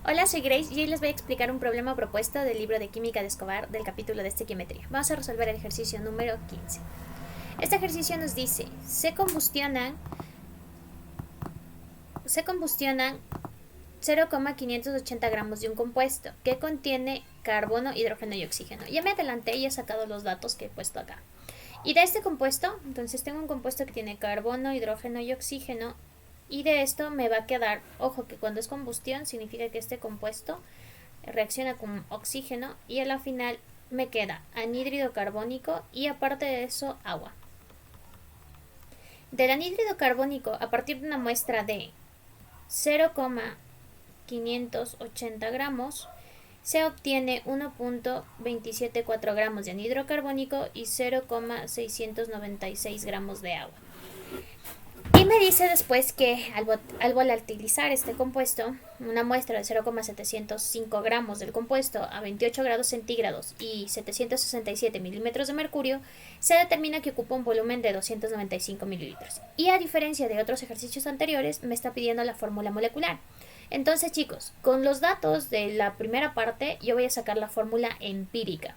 Hola, soy Grace y hoy les voy a explicar un problema propuesto del libro de Química de Escobar del capítulo de estequiometría. Vamos a resolver el ejercicio número 15. Este ejercicio nos dice, se combustionan 0,580 gramos de un compuesto que contiene carbono, hidrógeno y oxígeno. Ya me adelanté y he sacado los datos que he puesto acá. Y de este compuesto, entonces tengo un compuesto que tiene carbono, hidrógeno y oxígeno. Y de esto me va a quedar, ojo que cuando es combustión significa que este compuesto reacciona con oxígeno y a la final me queda anhídrido carbónico y aparte de eso agua. Del anhídrido carbónico, a partir de una muestra de 0,580 gramos, se obtiene 1,274 gramos de anhídrido carbónico y 0,696 gramos de agua. Y me dice después que al volatilizar este compuesto, una muestra de 0,705 gramos del compuesto a 28 grados centígrados y 767 milímetros de mercurio, se determina que ocupa un volumen de 295 mililitros. Y a diferencia de otros ejercicios anteriores, me está pidiendo la fórmula molecular. Entonces, chicos, con los datos de la primera parte, yo voy a sacar la fórmula empírica.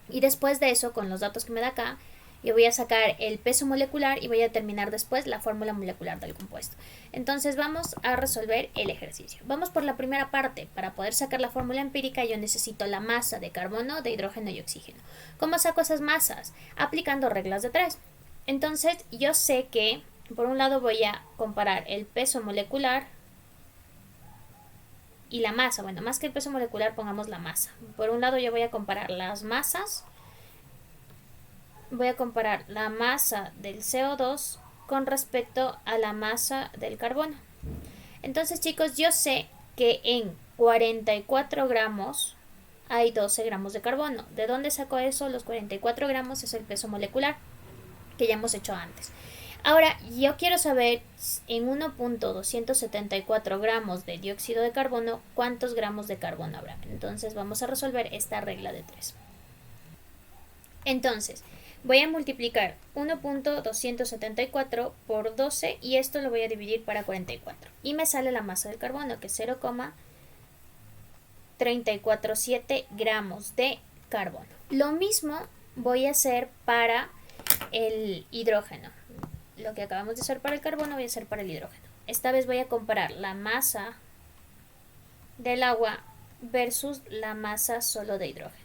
Y después de eso, con los datos que me da acá, yo voy a sacar el peso molecular y voy a determinar después la fórmula molecular del compuesto. Entonces vamos a resolver el ejercicio. Vamos por la primera parte. Para poder sacar la fórmula empírica yo necesito la masa de carbono, de hidrógeno y oxígeno. ¿Cómo saco esas masas? Aplicando reglas de 3. Entonces yo sé que por un lado voy a comparar el peso molecular y la masa. Bueno, más que el peso molecular pongamos la masa. Por un lado yo voy a comparar las masas. Voy a comparar la masa del CO2 con respecto a la masa del carbono. Entonces, chicos, yo sé que en 44 gramos hay 12 gramos de carbono. ¿De dónde saco eso? Los 44 gramos es el peso molecular que ya hemos hecho antes. Ahora, yo quiero saber en 1,274 gramos de dióxido de carbono, ¿cuántos gramos de carbono habrá? Entonces, vamos a resolver esta regla de 3. Entonces, voy a multiplicar 1,274 por 12 y esto lo voy a dividir para 44. Y me sale la masa del carbono, que es 0,347 gramos de carbono. Lo mismo voy a hacer para el hidrógeno. Lo que acabamos de hacer para el carbono voy a hacer para el hidrógeno. Esta vez voy a comparar la masa del agua versus la masa solo de hidrógeno.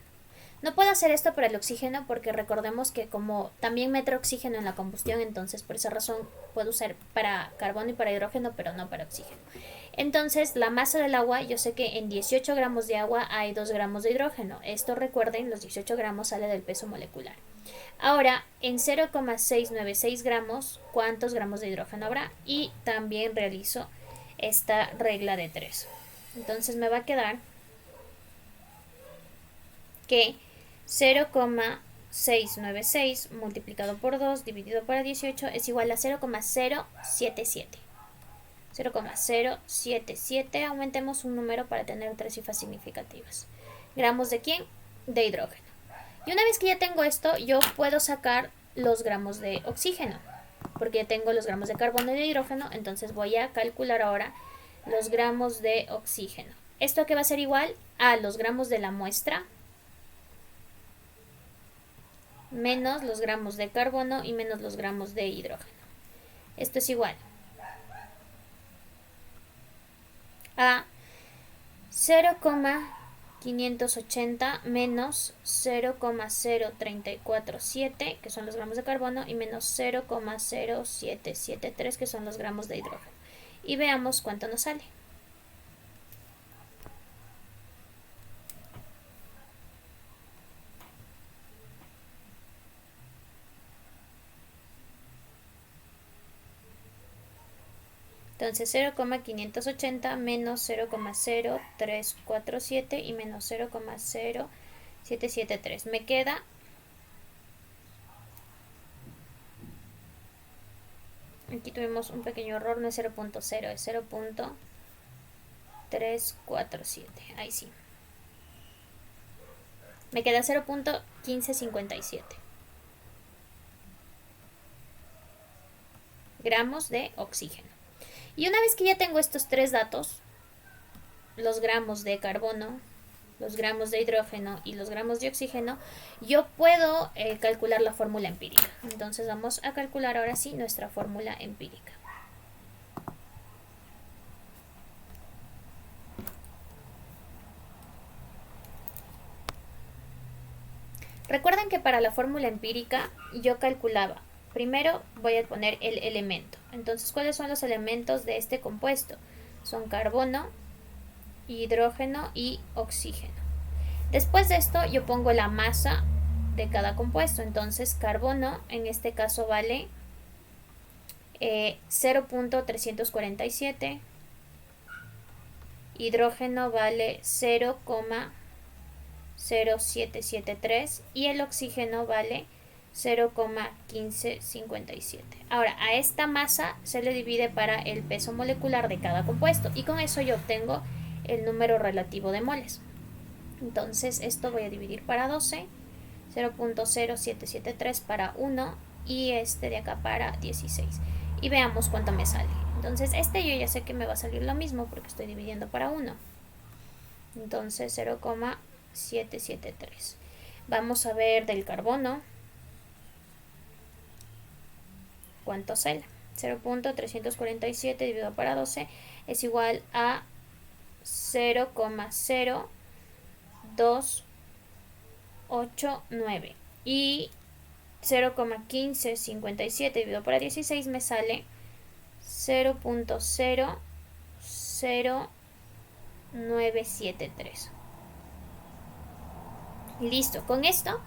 No puedo hacer esto para el oxígeno porque recordemos que como también me entra oxígeno en la combustión, entonces por esa razón puedo usar para carbono y para hidrógeno, pero no para oxígeno. Entonces la masa del agua, yo sé que en 18 gramos de agua hay 2 gramos de hidrógeno. Esto recuerden, los 18 gramos sale del peso molecular. Ahora, en 0,696 gramos, ¿cuántos gramos de hidrógeno habrá? Y también realizo esta regla de 3. Entonces me va a quedar que 0,696 multiplicado por 2 dividido por 18 es igual a 0,077. 0,077, aumentemos un número para tener tres cifras significativas. ¿Gramos de quién? De hidrógeno. Y una vez que ya tengo esto, yo puedo sacar los gramos de oxígeno, porque ya tengo los gramos de carbono y de hidrógeno, entonces voy a calcular ahora los gramos de oxígeno. ¿Esto que va a ser igual? A los gramos de la muestra menos los gramos de carbono y menos los gramos de hidrógeno. Esto es igual a 0,580 menos 0,0347, que son los gramos de carbono, y menos 0,0773, que son los gramos de hidrógeno. Y veamos cuánto nos sale. Entonces 0,580 menos 0,0347 y menos 0,0773. Me queda aquí tuvimos un pequeño error, no es 0,0, es 0,347. Ahí sí. Me queda 0,1557 gramos de oxígeno. Y una vez que ya tengo estos tres datos, los gramos de carbono, los gramos de hidrógeno y los gramos de oxígeno, yo puedo calcular la fórmula empírica. Entonces vamos a calcular ahora sí nuestra fórmula empírica. Recuerden que para la fórmula empírica yo calculaba, primero voy a poner el elemento. Entonces, ¿cuáles son los elementos de este compuesto? Son carbono, hidrógeno y oxígeno. Después de esto yo pongo la masa de cada compuesto. Entonces, carbono en este caso vale 0.347, hidrógeno vale 0,0773 y el oxígeno vale 0,1557. Ahora, a esta masa se le divide para el peso molecular de cada compuesto y con eso yo obtengo el número relativo de moles. Entonces esto voy a dividir para 12, 0.0773 para 1 y este de acá para 16. Y veamos cuánto me sale. Entonces este yo ya sé que me va a salir lo mismo porque estoy dividiendo para 1. Entonces 0,773. Vamos a ver del carbono. ¿Cuánto sale? 0.347 dividido para 12 es igual a 0,0289 y 0,1557 dividido para 16 me sale 0.00973. Listo, con esto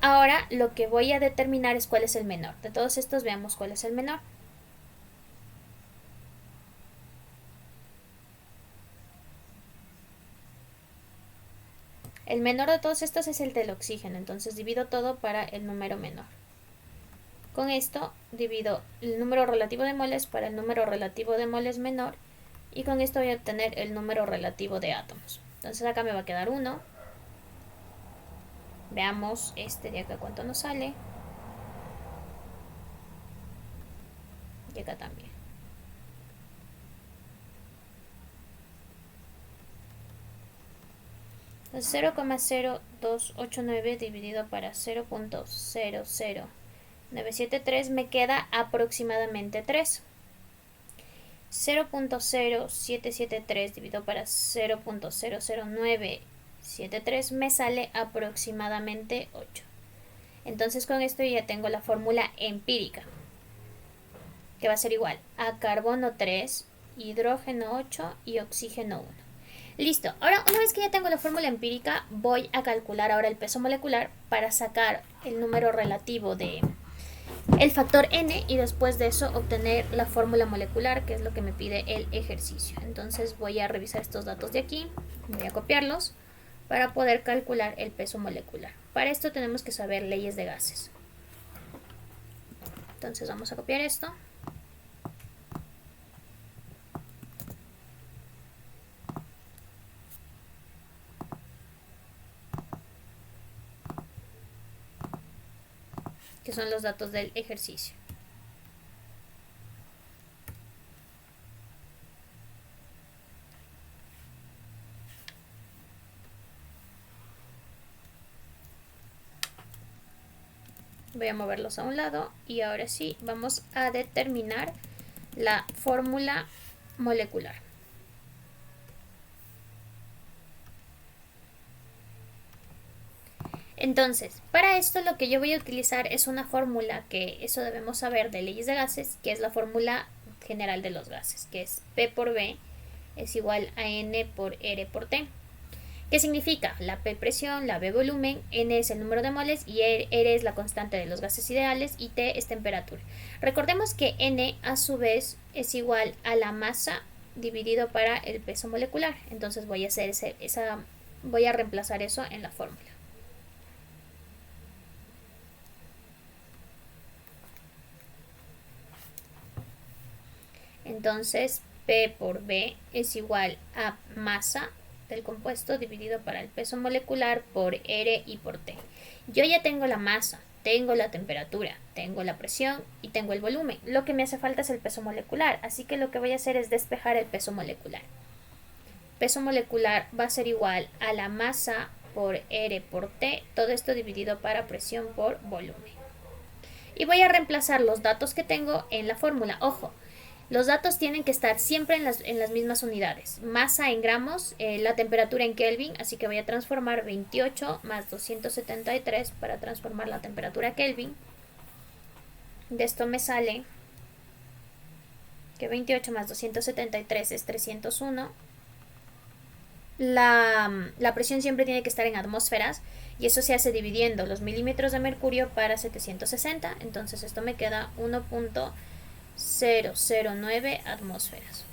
ahora lo que voy a determinar es cuál es el menor. De todos estos veamos cuál es el menor. El menor de todos estos es el del oxígeno, entonces divido todo para el número menor. Con esto divido el número relativo de moles para el número relativo de moles menor y con esto voy a obtener el número relativo de átomos. Entonces acá me va a quedar 1. Veamos este de acá cuánto nos sale. Y acá también. Entonces 0,0289 dividido para 0.00973 me queda aproximadamente 3. 0.0773 dividido para 0.00973 me sale aproximadamente 8. Entonces con esto ya tengo la fórmula empírica, que va a ser igual a carbono 3, hidrógeno 8 y oxígeno 1. Listo, ahora una vez que ya tengo la fórmula empírica, voy a calcular ahora el peso molecular para sacar el número relativo de el factor n y después de eso obtener la fórmula molecular, que es lo que me pide el ejercicio. Entonces voy a revisar estos datos de aquí, voy a copiarlos para poder calcular el peso molecular. Para esto tenemos que saber leyes de gases. Entonces vamos a copiar esto. Que son los datos del ejercicio. Voy a moverlos a un lado y ahora sí vamos a determinar la fórmula molecular. Entonces, para esto lo que yo voy a utilizar es una fórmula que eso debemos saber de leyes de gases, que es la fórmula general de los gases, que es P por B es igual a N por R por T. ¿Qué significa? La P presión, la B volumen, N es el número de moles y R es la constante de los gases ideales y T es temperatura. Recordemos que N a su vez es igual a la masa dividido para el peso molecular. Entonces voy a hacer voy a reemplazar eso en la fórmula. Entonces P por B es igual a masa del compuesto dividido para el peso molecular por R y por T. Yo ya tengo la masa, tengo la temperatura, tengo la presión y tengo el volumen. Lo que me hace falta es el peso molecular, así que lo que voy a hacer es despejar el peso molecular. peso molecular va a ser igual a la masa por R por T, todo esto dividido para presión por volumen. Y voy a reemplazar los datos que tengo en la fórmula. Ojo, los datos tienen que estar siempre en las mismas unidades. Masa en gramos, la temperatura en Kelvin, así que voy a transformar 28 más 273 para transformar la temperatura a Kelvin. De esto me sale que 28 más 273 es 301. La presión siempre tiene que estar en atmósferas y eso se hace dividiendo los milímetros de mercurio para 760. Entonces esto me queda 1.009 atmósferas.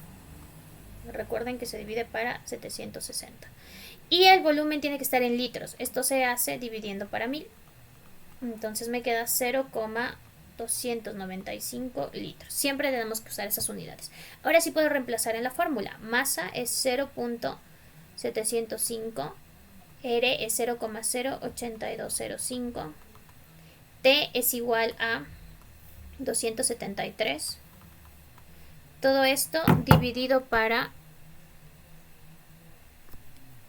Recuerden que se divide para 760. Y el volumen tiene que estar en litros. Esto se hace dividiendo para 1000. Entonces me queda 0,295 litros. Siempre tenemos que usar esas unidades. Ahora sí puedo reemplazar en la fórmula. Masa es 0.705. R es 0,08205. T es igual a 273. Todo esto dividido para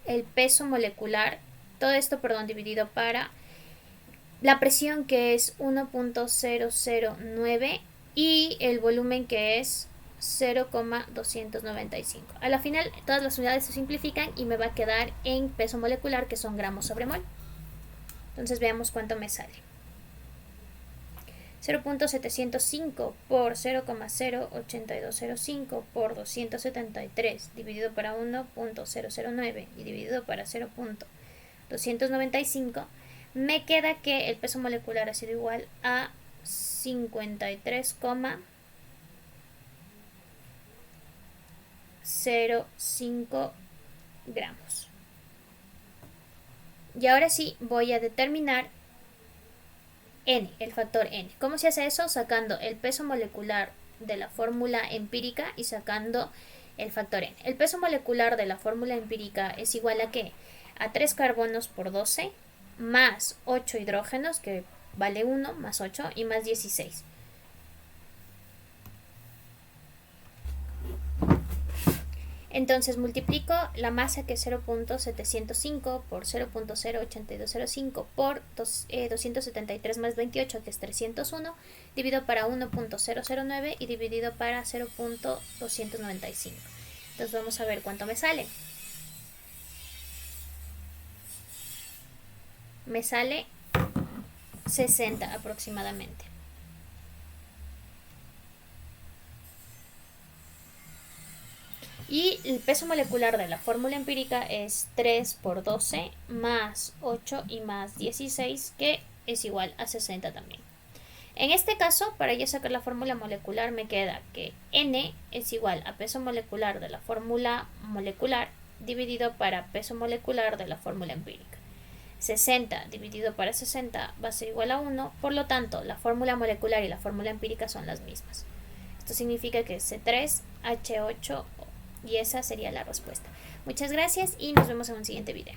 el peso molecular. Todo esto, perdón, dividido para la presión, que es 1.009, y el volumen, que es 0,295. A la final todas las unidades se simplifican y me va a quedar en peso molecular, que son gramos sobre mol. Entonces veamos cuánto me sale. 0.705 por 0,08205 por 273 dividido para 1.009 y dividido para 0.295, me queda que el peso molecular ha sido igual a 53,05 gramos. Y ahora sí voy a determinar N, el factor N. ¿Cómo se hace eso? Sacando el peso molecular de la fórmula empírica y sacando el factor N. El peso molecular de la fórmula empírica es igual a ¿qué? A 3 carbonos por 12 más 8 hidrógenos, que vale 1, más 8 y más 16. Entonces multiplico la masa, que es 0.705 por 0.08205 por 273 más 28, que es 301, dividido para 1.009 y dividido para 0.295. Entonces vamos a ver cuánto me sale. Me sale 60 aproximadamente. Y el peso molecular de la fórmula empírica es 3 por 12 más 8 y más 16, que es igual a 60 también. En este caso, para yo sacar la fórmula molecular, me queda que N es igual a peso molecular de la fórmula molecular dividido para peso molecular de la fórmula empírica. 60 dividido para 60 va a ser igual a 1, por lo tanto la fórmula molecular y la fórmula empírica son las mismas. Esto significa que es C3H8O, y esa sería la respuesta. Muchas gracias y nos vemos en un siguiente video.